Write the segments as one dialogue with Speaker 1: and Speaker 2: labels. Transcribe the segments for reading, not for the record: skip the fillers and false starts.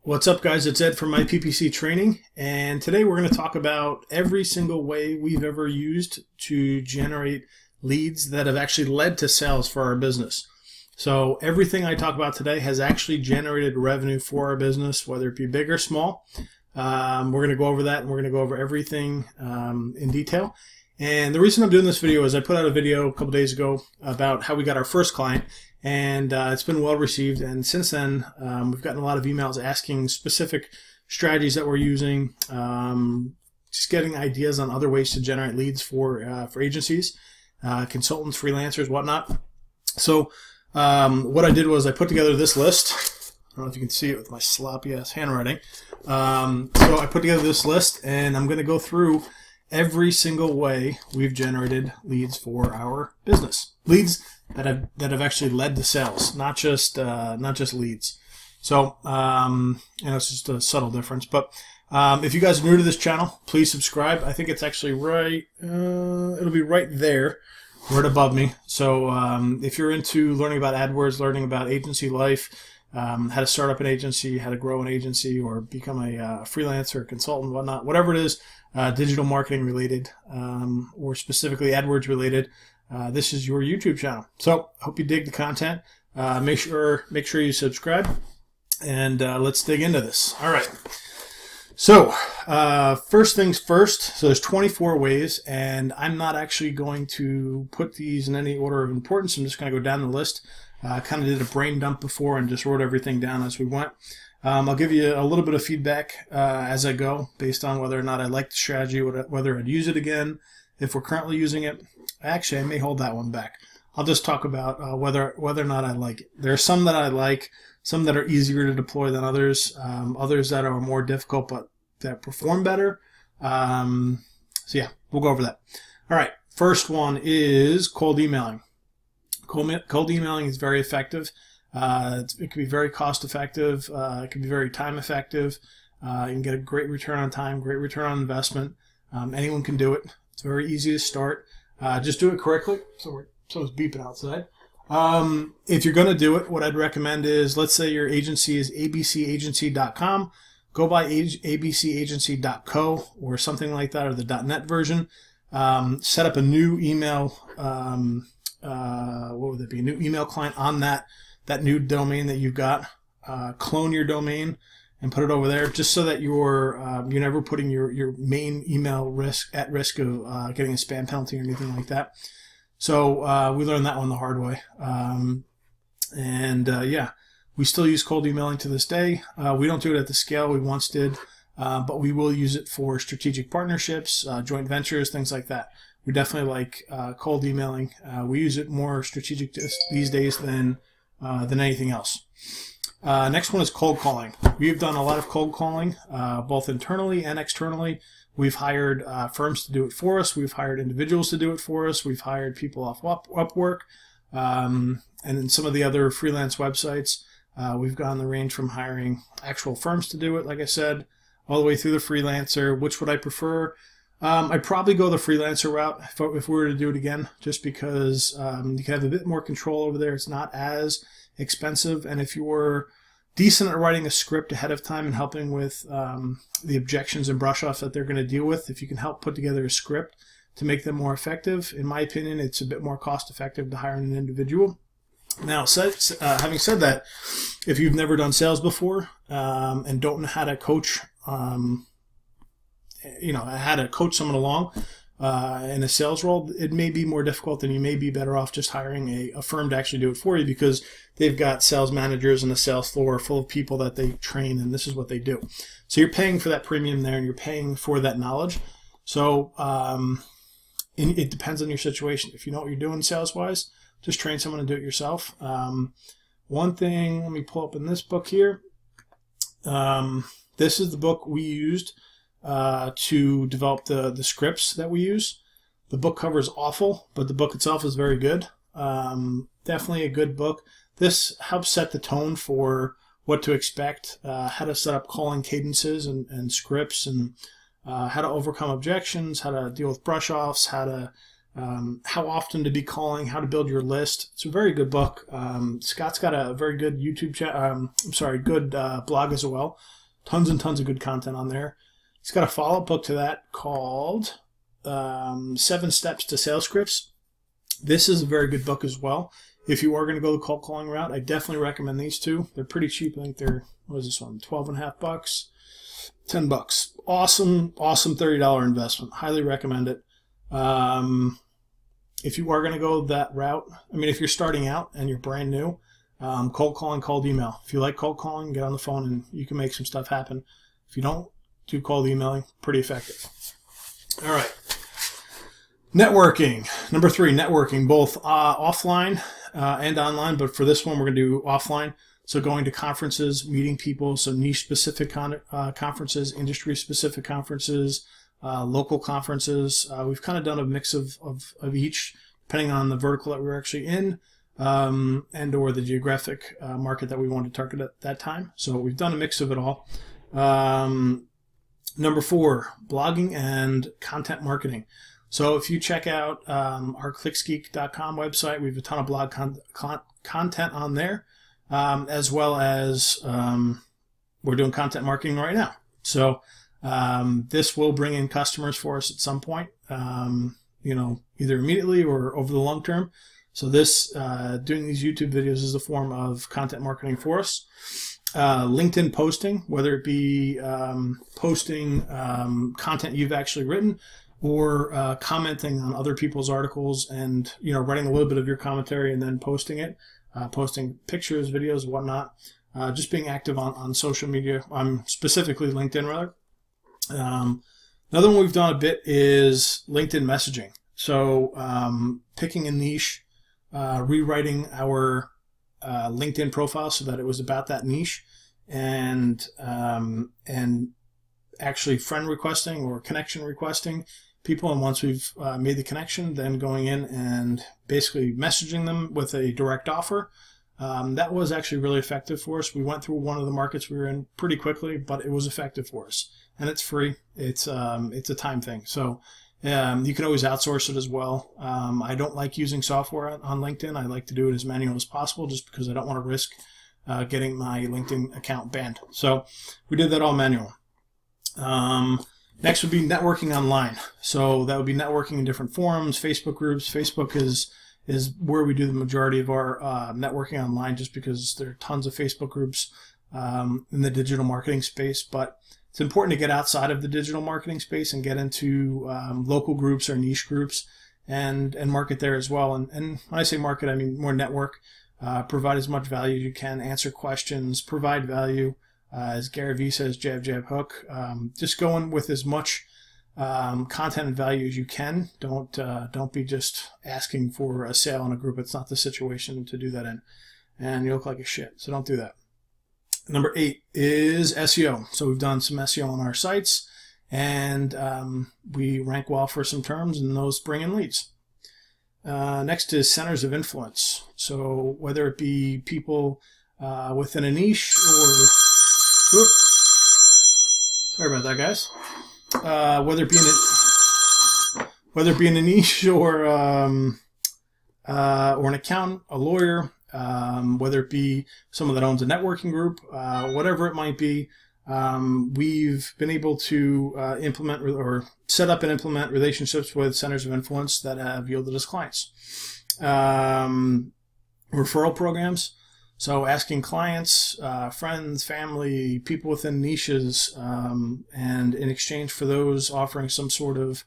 Speaker 1: What's up, guys? It's Ed from my PPC Training, and today we're going to talk about every single way we've ever used to generate leads that have actually led to sales for our business. So everything I talk about today has actually generated revenue for our business, whether it be big or small. We're going to go over that, and we're going to go over everything in detail. And the reason I'm doing this video is I put out a video a couple days ago about how we got our first client, and it's been well received. And since then, we've gotten a lot of emails asking specific strategies that we're using, just getting ideas on other ways to generate leads for agencies, consultants, freelancers, whatnot. So what I did was I put together this list. I don't know if you can see it with my sloppy ass handwriting. So I put together this list, and I'm going to go through every single way we've generated leads for our business. Leads that have actually led to sales, not just leads. So it's just a subtle difference. But if you guys are new to this channel, please subscribe. I think it's actually right. It'll be right there, right above me. So if you're into learning about AdWords, learning about agency life, how to start up an agency, how to grow an agency, or become a freelancer, consultant, whatnot, whatever it is, digital marketing related, or specifically AdWords related, this is your YouTube channel. So hope you dig the content. Make sure you subscribe, and let's dig into this. All right. So first things first. So there's 24 ways, and I'm not actually going to put these in any order of importance. I'm just going to go down the list. Kind of did a brain dump before and just wrote everything down as we went. I'll give you a little bit of feedback as I go, based on whether or not I like the strategy, whether I'd use it again, if we're currently using it. Actually, I may hold that one back. I'll just talk about whether or not I like it. There are some that I like, some that are easier to deploy than others, others that are more difficult but that perform better. So yeah, we'll go over that. All right, first one is cold emailing. Cold emailing is very effective. It can be very cost effective. It can be very time effective. You can get a great return on time, great return on investment. Anyone can do it. It's very easy to start. Just do it correctly. Someone's beeping outside. If you're going to do it, what I'd recommend is, let's say your agency is abcagency.com. Go by abcagency.co or something like that, or the .net version. Set up a new email. What would it be? A new email client on that new domain that you've got. Clone your domain and put it over there, just so that you're never putting your main email at risk of getting a spam penalty or anything like that. So we learned that one the hard way. Yeah, we still use cold emailing to this day. We don't do it at the scale we once did, but we will use it for strategic partnerships, joint ventures, things like that. We definitely like cold emailing. We use it more strategic these days than anything else. Next one is cold calling. We've done a lot of cold calling, both internally and externally. We've hired firms to do it for us. We've hired individuals to do it for us. We've hired people off Upwork, and in some of the other freelance websites. We've gone the range from hiring actual firms to do it, like I said, all the way through the freelancer. Which would I prefer? I'd probably go the freelancer route if we were to do it again, just because you can have a bit more control over there. It's not as expensive, and if you're decent at writing a script ahead of time and helping with the objections and brush-offs that they're going to deal with, if you can help put together a script to make them more effective, in my opinion, it's a bit more cost-effective to hire an individual. Now, having said that, if you've never done sales before and don't know how to coach, how to coach someone along in a sales role, it may be more difficult, and you may be better off just hiring a firm to actually do it for you, because they've got sales managers and a sales floor full of people that they train, and this is what they do. So you're paying for that premium there, and you're paying for that knowledge. So it depends on your situation. If you know what you're doing sales-wise, just train someone and do it yourself. One thing, let me pull up in this book here. This is the book we used to develop the scripts that we use. The book cover is awful, but the book itself is very good. Definitely a good book. This helps set the tone for what to expect, how to set up calling cadences and scripts, and how to overcome objections, how to deal with brush-offs, how to how often to be calling, how to build your list. It's a very good book. Scott's got a very good good blog as well. Tons and tons of good content on there. He's got a follow-up book to that called 7 Steps to Sales Scripts. This is a very good book as well. If you are going to go the cold calling route, I definitely recommend these two. They're pretty cheap. I think they're, what is this one? $12.50, $10. Awesome $30 investment. Highly recommend it. If you are going to go that route, I mean, if you're starting out and you're brand new, cold calling, cold email. If you like cold calling, get on the phone and you can make some stuff happen. If you don't, do cold emailing. Pretty effective. All right. Networking. Number 3, networking, both offline and online. But for this one, we're going to do offline. So going to conferences, meeting people, so niche-specific conferences, industry-specific conferences, local conferences. We've kind of done a mix of each, depending on the vertical that we're actually in, and or the geographic market that we want to target at that time. So we've done a mix of it all. Number 4, blogging and content marketing. So if you check out our clicksgeek.com website, we have a ton of blog content on there, as well as we're doing content marketing right now. So this will bring in customers for us at some point, either immediately or over the long term. So this, doing these YouTube videos is a form of content marketing for us. LinkedIn posting, whether it be posting content you've actually written, or commenting on other people's articles and, writing a little bit of your commentary and then posting it, posting pictures, videos, whatnot, just being active on social media, specifically LinkedIn rather. Another one we've done a bit is LinkedIn messaging. So picking a niche, rewriting our LinkedIn profile so that it was about that niche, and actually friend requesting or connection requesting people, and once we've made the connection, then going in and basically messaging them with a direct offer. That was actually really effective for us. We went through one of the markets we were in pretty quickly, but it was effective for us, and it's free. It's a time thing, so you can always outsource it as well. I don't like using software on LinkedIn. I like to do it as manual as possible, just because I don't want to risk getting my LinkedIn account banned. So we did that all manual. Next would be networking online. So that would be networking in different forums, Facebook groups. Facebook is where we do the majority of our networking online, just because there are tons of Facebook groups in the digital marketing space. But it's important to get outside of the digital marketing space and get into local groups or niche groups and market there as well. And when I say market, I mean more network. Provide as much value as you can, answer questions, provide value. As Gary Vee says, jab, jab, hook. Just go in with as much content and value as you can. Don't be just asking for a sale in a group. It's not the situation to do that in, and you look like a shit. So don't do that. Number 8 is SEO. So we've done some SEO on our sites, and we rank well for some terms, and those bring in leads. Next is centers of influence. So whether it be people within a niche or... Sorry about that, guys. Whether it be in a niche or an accountant, a lawyer, whether it be someone that owns a networking group, whatever it might be, we've been able to implement or set up and implement relationships with centers of influence that have yielded us clients. Referral programs. So asking clients, friends, family, people within niches, and in exchange for those, offering some sort of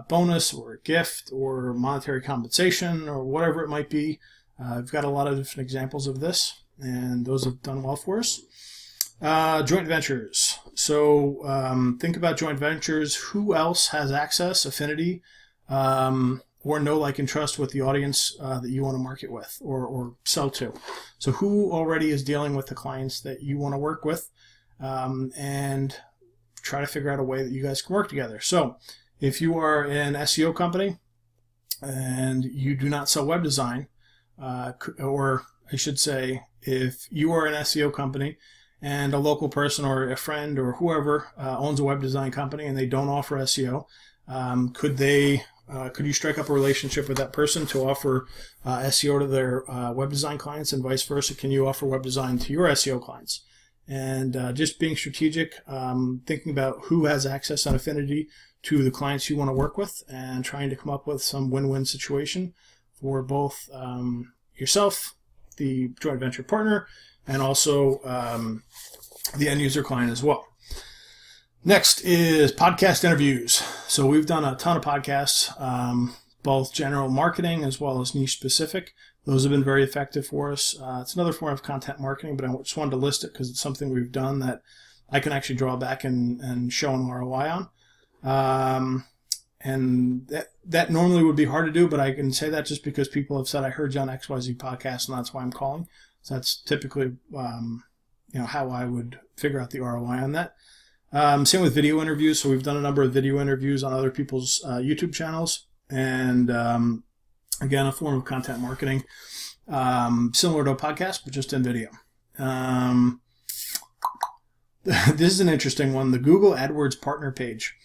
Speaker 1: bonus or gift or monetary compensation or whatever it might be. I've got a lot of different examples of this, and those have done well for us. Joint ventures. So think about joint ventures. Who else has access, affinity, or know, like, and trust with the audience that you want to market with or sell to? So who already is dealing with the clients that you want to work with, and try to figure out a way that you guys can work together. So if you are an SEO company and you do not sell web design, or I should say, if you are an SEO company and a local person or a friend or whoever owns a web design company and they don't offer SEO, could they Could you strike up a relationship with that person to offer SEO to their web design clients, and vice versa? Can you offer web design to your SEO clients? And just being strategic, thinking about who has access and affinity to the clients you want to work with, and trying to come up with some win-win situation for both yourself, the joint venture partner, and also the end user client as well. Next is podcast interviews. So we've done a ton of podcasts, both general marketing as well as niche specific. Those have been very effective for us. It's another form of content marketing, but I just wanted to list it because it's something we've done that I can actually draw back and show an ROI on. And that normally would be hard to do, but I can say that just because people have said, I heard you on XYZ podcast, and that's why I'm calling. So that's typically how I would figure out the ROI on that. Same with video interviews. So we've done a number of video interviews on other people's YouTube channels, and again, a form of content marketing, similar to a podcast, but just in video. This is an interesting one, the Google AdWords partner page.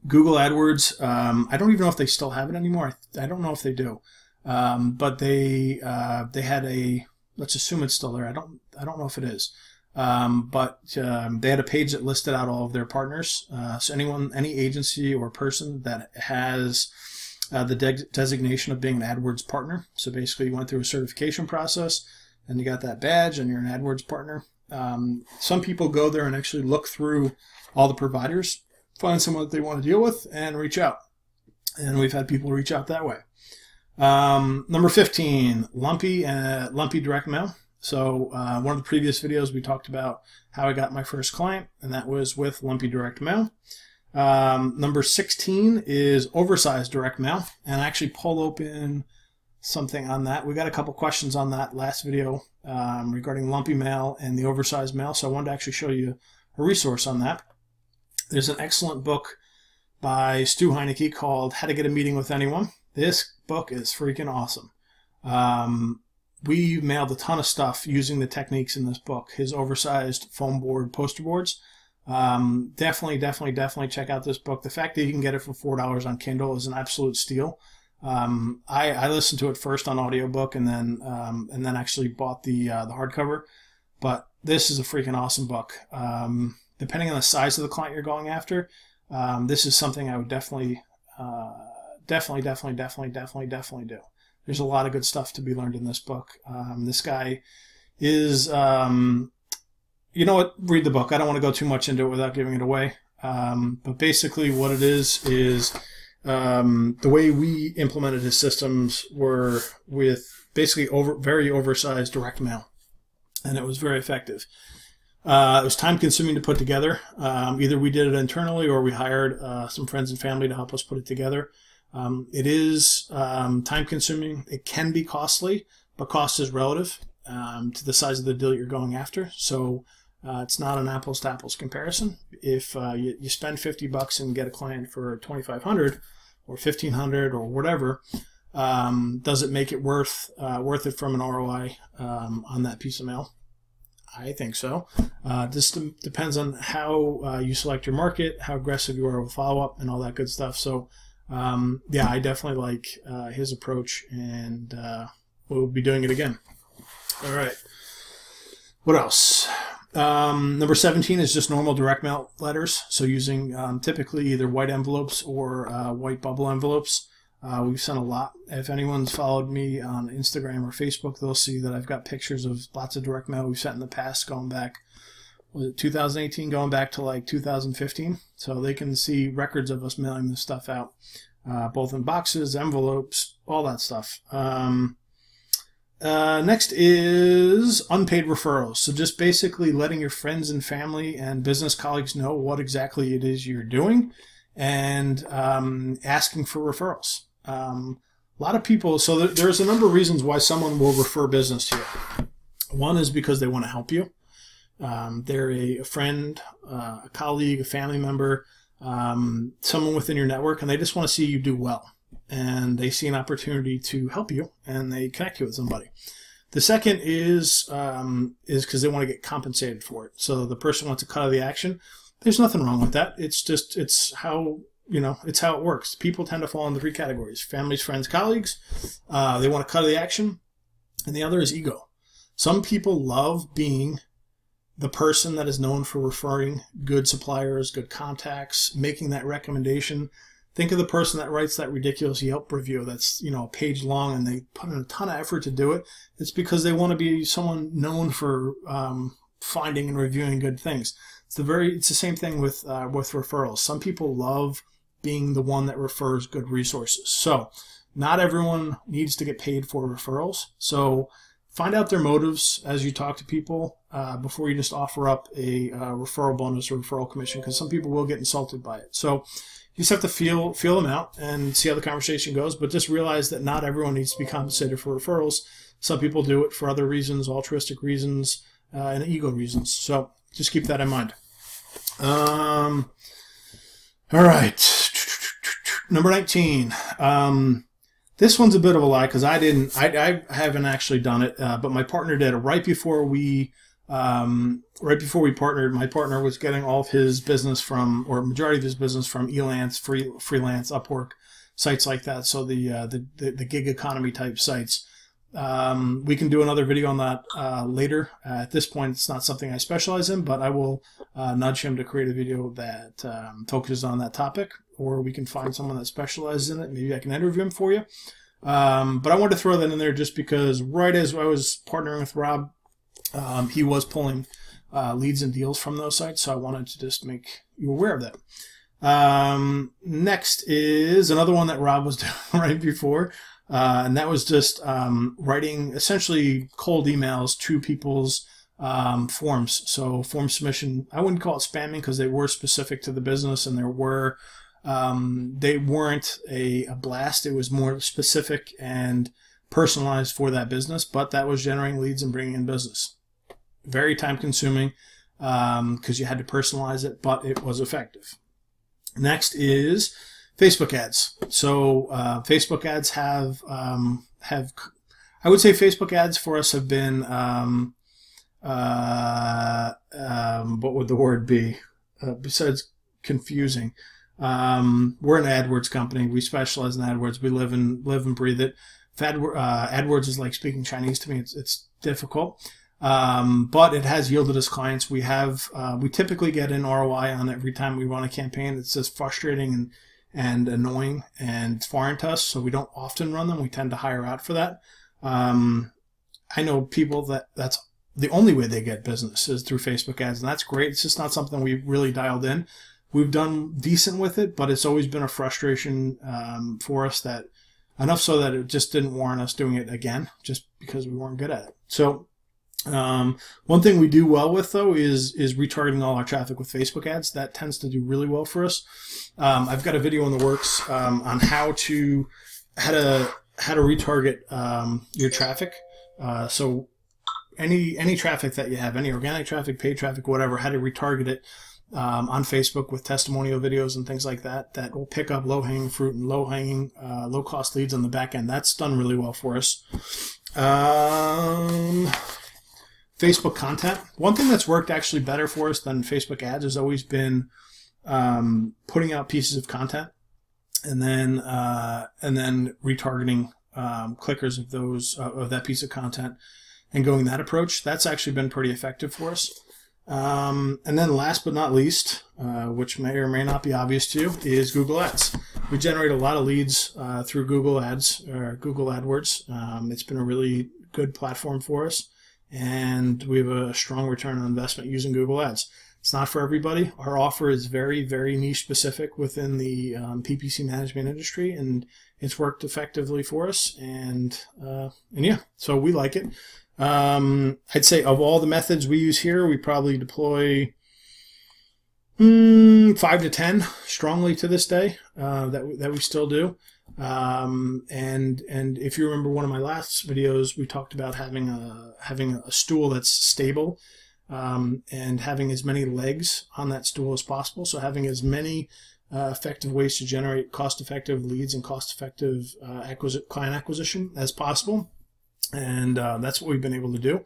Speaker 1: Google AdWords, I don't even know if they still have it anymore. I don't know if they do. But they had a, let's assume it's still there. I don't know if it is. But they had a page that listed out all of their partners. So any agency or person that has the designation of being an AdWords partner. So basically you went through a certification process and you got that badge and you're an AdWords partner. Some people go there and actually look through all the providers, find someone that they want to deal with, and reach out. And we've had people reach out that way. Number 15, lumpy direct mail. So one of the previous videos we talked about how I got my first client, and that was with lumpy direct mail. Number 16 is oversized direct mail, and I actually pulled open something on that. We got a couple questions on that last video regarding lumpy mail and the oversized mail, so I wanted to actually show you a resource on that. There's an excellent book by Stu Heinecke called How to Get a Meeting with Anyone. This book is freaking awesome. We mailed a ton of stuff using the techniques in this book, his oversized foam board poster boards. Definitely check out this book. The fact that you can get it for $4 on Kindle is an absolute steal. I listened to it first on audiobook and then actually bought the hardcover. But this is a freaking awesome book. Depending on the size of the client you're going after, this is something I would definitely do. There's a lot of good stuff to be learned in this book. This guy is, you know what, read the book. I don't want to go too much into it without giving it away. But basically what it is the way we implemented his systems were with basically very oversized direct mail. And it was very effective. It was time consuming to put together. Either we did it internally or we hired some friends and family to help us put it together. It is time consuming. It can be costly, but cost is relative to the size of the deal you're going after. So it's not an apples to apples comparison. If you spend $50 and get a client for $2,500 or $1,500 or whatever, does it make it worth it from an ROI on that piece of mail? I think so. This depends on how you select your market, how aggressive you are with follow-up, and all that good stuff. So, yeah, I definitely like his approach, and we'll be doing it again. All right. What else? Number 17 is just normal direct mail letters. So using typically either white envelopes or white bubble envelopes. We've sent a lot. If anyone's followed me on Instagram or Facebook, they'll see that I've got pictures of lots of direct mail we've sent in the past, going back, was it 2018, going back to like 2015. So they can see records of us mailing this stuff out, both in boxes, envelopes, all that stuff. Next is unpaid referrals. So just basically letting your friends and family and business colleagues know what exactly it is you're doing, and asking for referrals. A lot of people, so there's a number of reasons why someone will refer business to you. One is because they want to help you. They're a friend, a colleague, a family member, someone within your network, and they just want to see you do well. And they see an opportunity to help you, and they connect you with somebody. The second is because they want to get compensated for it. So the person wants a cut of the action. There's nothing wrong with that. It's how it's how it works. People tend to fall into 3 categories: families, friends, colleagues. They want to cut the action, and the other is ego. Some people love being the person that is known for referring good suppliers, good contacts, making that recommendation. Think of the person that writes that ridiculous Yelp review that's, a page long, and they put in a ton of effort to do it. It's because they want to be someone known for finding and reviewing good things. It's the same thing with referrals. Some people love being the one that refers good resources. So not everyone needs to get paid for referrals. So find out their motives as you talk to people before you just offer up a referral bonus or referral commission, because some people will get insulted by it. So you just have to feel them out and see how the conversation goes, but just realize that not everyone needs to be compensated for referrals. Some people do it for other reasons, altruistic reasons, and ego reasons. So just keep that in mind. All right. Number 19. This one's a bit of a lie because I haven't actually done it, but my partner did it right before we partnered. My partner was getting all of his business from, or majority of his business from Elance, freelance, Upwork, sites like that. So the gig economy type sites. We can do another video on that later. At this point, it's not something I specialize in, but I will nudge him to create a video that focuses on that topic, or we can find someone that specializes in it. Maybe I can interview him for you. But I wanted to throw that in there just because right as I was partnering with Rob, he was pulling leads and deals from those sites, so I wanted to just make you aware of that. Next is another one that Rob was doing right before, and that was just writing essentially cold emails to people's forms. So form submission, I wouldn't call it spamming because they were specific to the business, and they weren't a blast. It was more specific and personalized for that business, but that was generating leads and bringing in business. Very time consuming because you had to personalize it, but it was effective. Next is Facebook ads. So Facebook ads have I would say Facebook ads for us have been what would the word be besides confusing? We're an AdWords company. We specialize in AdWords. We live and breathe it. AdWords is like speaking Chinese to me. It's difficult, but it has yielded us clients. We typically get an ROI on every time we run a campaign. It's just frustrating and annoying and foreign to us, so we don't often run them. We tend to hire out for that. I know people that's the only way they get business is through Facebook ads, and that's great. It's just not something we've really dialed in. We've done decent with it, but it's always been a frustration for us, that enough so that it just didn't warrant us doing it again, just because we weren't good at it. So one thing we do well with, though, is retargeting all our traffic with Facebook ads. That tends to do really well for us. I've got a video in the works on how to retarget your traffic. So any traffic that you have, any organic traffic, paid traffic, whatever, how to retarget it on Facebook with testimonial videos and things like that, that will pick up low-hanging fruit and low-hanging, low-cost leads on the back end. That's done really well for us. Facebook content. One thing that's worked actually better for us than Facebook ads has always been putting out pieces of content and then retargeting clickers of that piece of content and going that approach. That's actually been pretty effective for us. And then last but not least, which may or may not be obvious to you, is Google Ads. We generate a lot of leads through Google Ads, or Google AdWords. It's been a really good platform for us, and we have a strong return on investment using Google Ads. It's not for everybody. Our offer is very, very niche specific within the PPC management industry, and it's worked effectively for us. And yeah, so we like it. I'd say of all the methods we use here, we probably deploy 5 to 10 strongly to this day that we still do. And if you remember one of my last videos, we talked about having a stool that's stable and having as many legs on that stool as possible. So having as many effective ways to generate cost-effective leads and cost-effective client acquisition as possible. And that's what we've been able to do.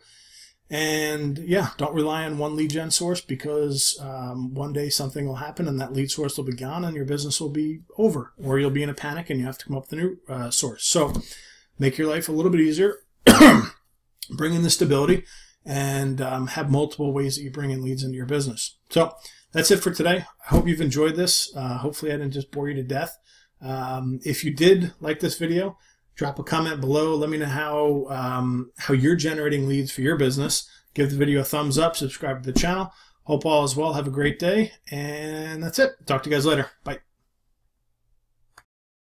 Speaker 1: And yeah, don't rely on one lead gen source, because one day something will happen and that lead source will be gone and your business will be over, or you'll be in a panic and you have to come up with a new source. So make your life a little bit easier, bring in the stability, and have multiple ways that you bring in leads into your business. So that's it for today. I hope you've enjoyed this. Hopefully I didn't just bore you to death. If you did like this video, drop a comment below. Let me know how you're generating leads for your business. Give the video a thumbs up. Subscribe to the channel. Hope all is well. Have a great day. And that's it. Talk to you guys later. Bye.